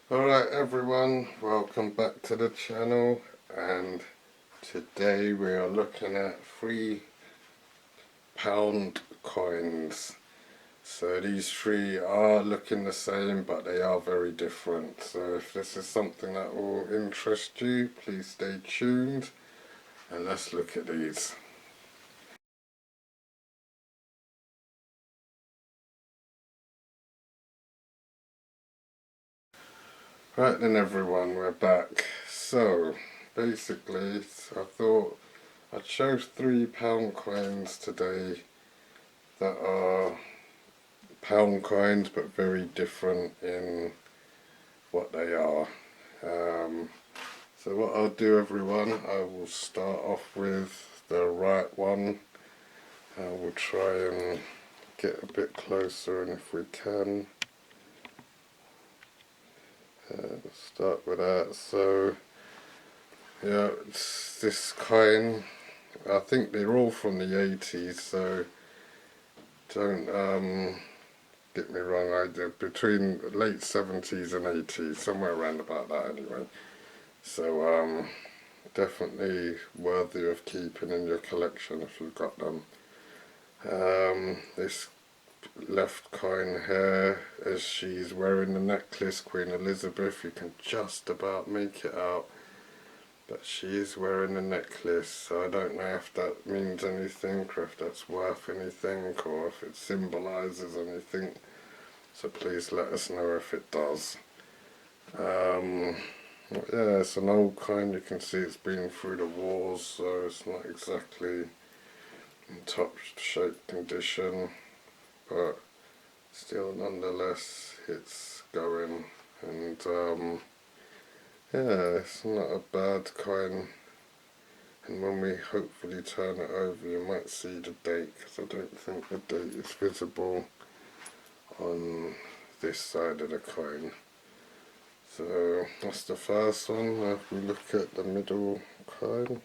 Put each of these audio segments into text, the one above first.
Alright everyone, welcome back to the channel, and today we are looking at £3 coins. So these three are looking the same, but they are very different. So if this is something that will interest you, please stay tuned and let's look at these. Right then everyone, we're back. So basically I thought I chose £3 coins today that are pound coins but very different in what they are. So what I'll do everyone, I will start off with the right one. I will try and get a bit closer, and if we can start with that. So yeah, it's this coin. I think they're all from the 80s, so don't get me wrong, I did between late 70s and 80s, somewhere around about that anyway. So definitely worthy of keeping in your collection if you've got them. This left coin here, as she's wearing the necklace, Queen Elizabeth, you can just about make it out, but she is wearing the necklace, so I don't know if that means anything, or if that's worth anything, or if it symbolises anything. So please let us know if it does. Yeah, it's an old coin. You can see it's been through the wars, so it's not exactly in top shape condition, but still nonetheless it's going, and yeah, it's not a bad coin. And when we hopefully turn it over, you might see the date, because I don't think the date is visible on this side of the coin. So that's the first one. Now if we look at the middle coin,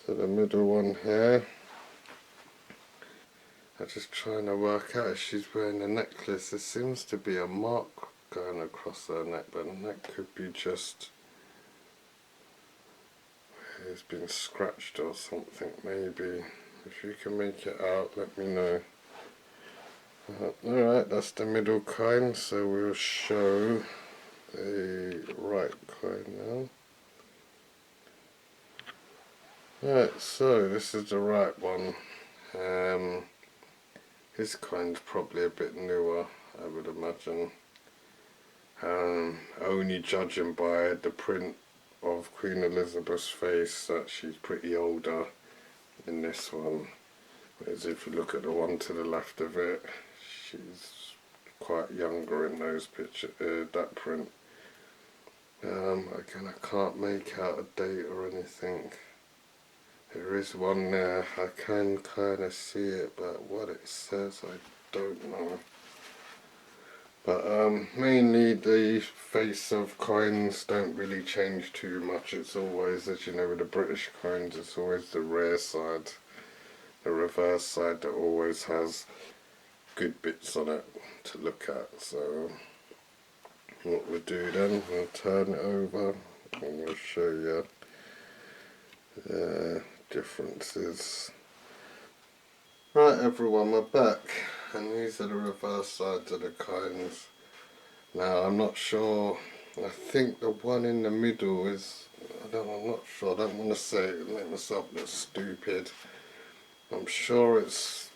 so the middle one here, I'm just trying to work out if she's wearing a necklace. There seems to be a mark going across her neck, but that could be just it's been scratched or something maybe. If you can make it out, let me know. Alright, that's the middle coin, so we'll show the right coin now. Right, so this is the right one. His coin's probably a bit newer, I would imagine. Only judging by the print of Queen Elizabeth's face that she's pretty older in this one. Whereas if you look at the one to the left of it, she's quite younger in those pictures, that print. Again, I can't make out a date or anything. There is one there, I can kind of see it, but what it says I don't know. But mainly the face of coins don't really change too much. It's always, as you know with the British coins, it's always the rare side, the reverse side that always has good bits on it to look at. So what we'll do then, we'll turn it over and we'll show you the differences. Right everyone, we're back, and these are the reverse sides of the coins. Now I'm not sure, I think the one in the middle is, I'm not sure, I don't want to say it and make myself look stupid. I'm sure it's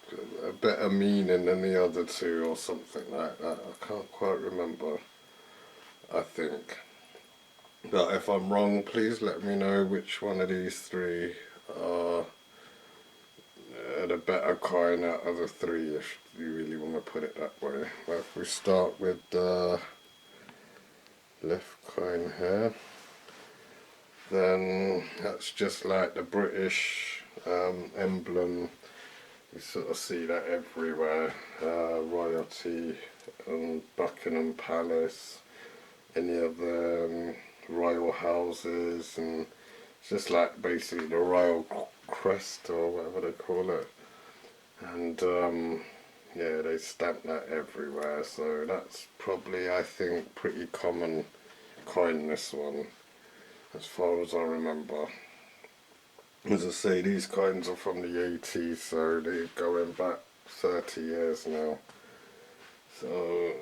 a better meaning than the other two or something like that. I can't quite remember, I think. But if I'm wrong, please let me know which one of these three are the better coin out of the three, if you really want to put it that way. But if we start with the left coin here, then that's just like the British emblem. You sort of see that everywhere, royalty and Buckingham Palace, any of the royal houses, and it's just like basically the royal crest or whatever they call it. And yeah, they stamp that everywhere, so that's probably, I think, pretty common coin, this one, as far as I remember. As I say, these coins are from the 80s, so they're going back 30 years now. So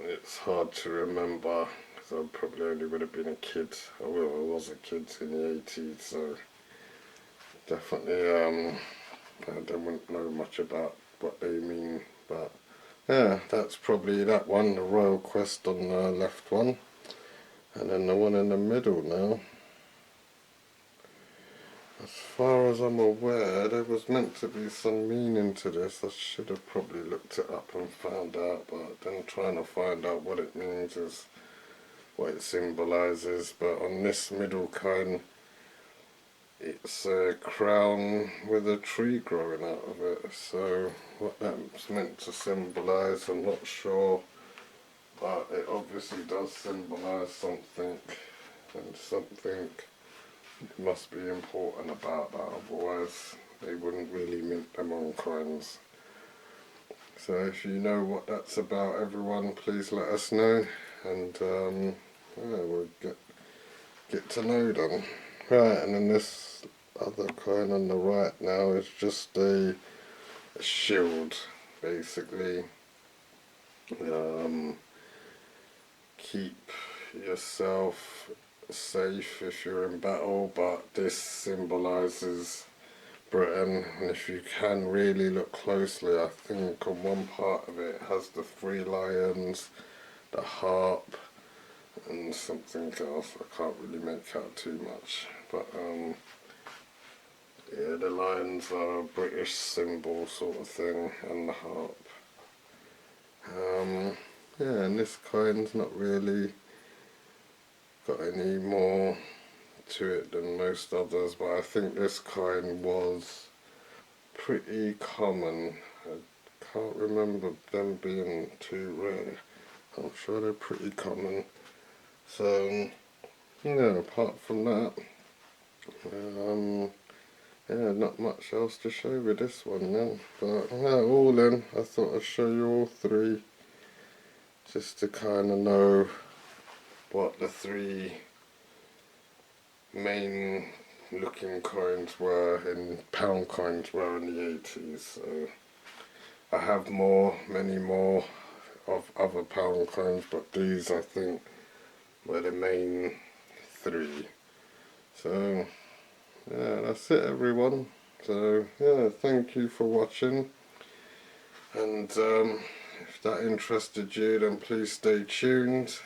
it's hard to remember, because I probably only would have been a kid. I was a kid in the 80s, so definitely I don't know much about what they mean. But yeah, that's probably that one, the Royal Quest on the left one. And then the one in the middle now. As far as I'm aware, there was meant to be some meaning to this. I should have probably looked it up and found out, but then trying to find out what it means is what it symbolises. But on this middle coin, it's a crown with a tree growing out of it. So what that's meant to symbolise, I'm not sure, but it obviously does symbolise something, and something must be important about that, otherwise they wouldn't really mint them on coins. So if you know what that's about, everyone, please let us know, and yeah, we'll get to know them. Right, and then this other coin on the right now is just a shield, basically. Keep yourself safe if you're in battle, but this symbolises Britain, and if you can really look closely, I think on one part of it has the 3 lions, the harp, and something else. I can't really make out too much, but yeah, the lions are a British symbol sort of thing, and the harp. Yeah, and this coin's not really got any more to it than most others, but I think this coin was pretty common. I can't remember them being too rare. I'm sure they're pretty common. So, yeah, apart from that, yeah, not much else to show with this one then. But yeah, all in, I thought I'd show you all 3, just to kind of know what the 3 main looking coins were, in pound coins were in the 80s. So I have many more of other pound coins, but these I think were the main 3. So yeah, that's it, everyone. So yeah, thank you for watching, and if that interested you, then please stay tuned,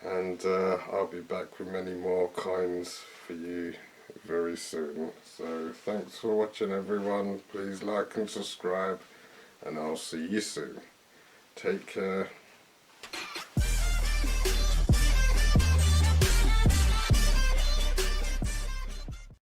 and I'll be back with many more coins for you very soon. So thanks for watching, everyone. Please like and subscribe, and I'll see you soon. Take care.